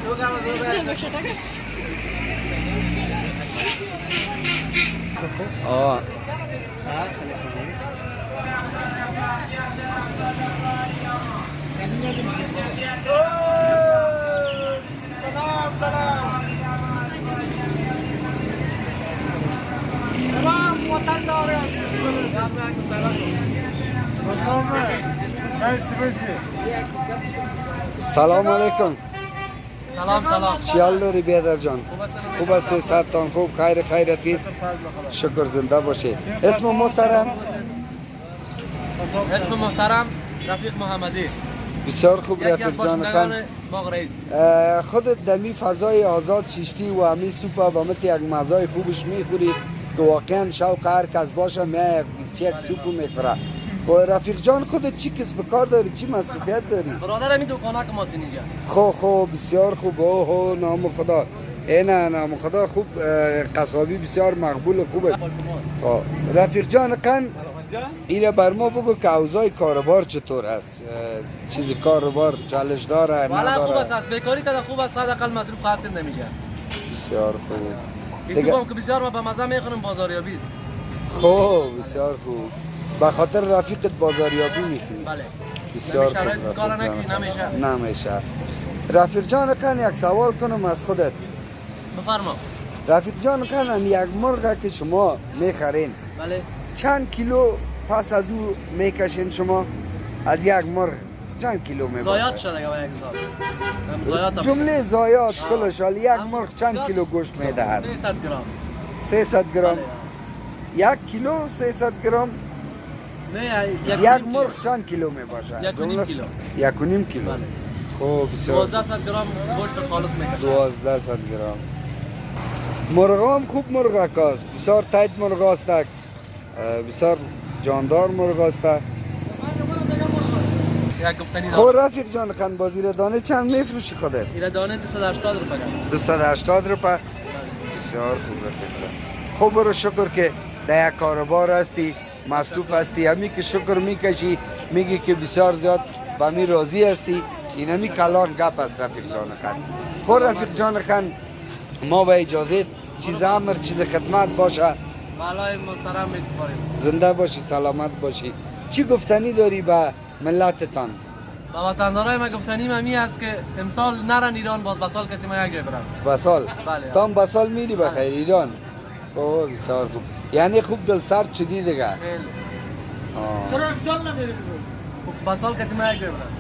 آه سلام علیکم. سلام چی حال داری بیادر جان؟ خوب است؟ صحتتان خوب؟ خیرتی است؟ شکر زنده باشه. اسم محترم رفیق محمدی. بسیار خوب رفیق جان خان. باغ رئیس. خودت دمی فضای آزاد شیشتی و همی سوپا و مت یک مزای خوبش میخوری که واقعا شوق هر کس باشه میه یک سوپو میخوره. و رفیق جان خودت چی کسب کار داری؟ چی مصروفیت داری؟ برادرم این دکانه که ماست اینجا. خب بسیار خوب. اوه نام خدا. نه نام خدا خوب. قصابی بسیار مقبول و خوبه. خب رفیق جان قن اینا بر ما بگو که اوضاع کاروبار چطور است؟ چیزی کاروبار چالش داره والا خوب نداره؟ است. بیکاری که خوب است. حداقل مصروف خاصی نمیشه. بسیار خوب. این سوپم که بسیار ما به مزه میخوریم بازاریابی است. خب بسیار خوب. به خاطر رفیقت بازاریابی میکنی؟ بله. بسیار خوب. شرایط کار نمیشه. رفیق جان قن یک سوال کنم از خودت. بفرما. رفیق جان قن یک مرغ که شما میخرین بله. چند کیلو پس از او میکشین شما؟ از یک مرغ چند کیلو میباشه؟ زایات شده اگه با یک زایات. جمله زایات کلش حال یک مرغ چند کیلو گوشت میدهد؟ 300 گرم. 300 گرم. بله. یک کیلو 300 گرم. نه یک مرغ چند کیلو میباشه؟ 1.5 کیلو. 1.5 کیلو. بله. خب بسیار 1200 گرم گوشت خالص میکشه. 1200 گرم. مرغ هم خوب مرغ است. بسیار تایت مرغ است. بسیار جاندار مرغ است. یک گفتنی خب رفیق جان خان بازیر دانه چند میفروشی خودت؟ این دانه 280 روپیه. 280 روپیه. بسیار خوب رفیق جان. خب برو شکر که در یک کاروبار هستی، مصروف هستی، همی که شکر میکشی، میگی که بسیار زیاد با می راضی هستی. این همی کلان گپ است رفیق جان خان. خب رفیق جان خان ما به اجازه چیز امر چیز خدمت باشه. بالای محترم میسپاریم. زنده باشی سلامت باشی. چی گفتنی داری به ملتتان؟ با وطندارای ما گفتنیم همی است که امسال نرن ایران باز بسال که ما یک جای برن. بسال؟ بله. تام بسال میری بخیر ایران؟ اوه بسیار خوب. یعنی خوب دل سرد شدی دیگه؟ خیلی. آه. چرا امسال نمیری؟ خب بسال که ما یک جای برن.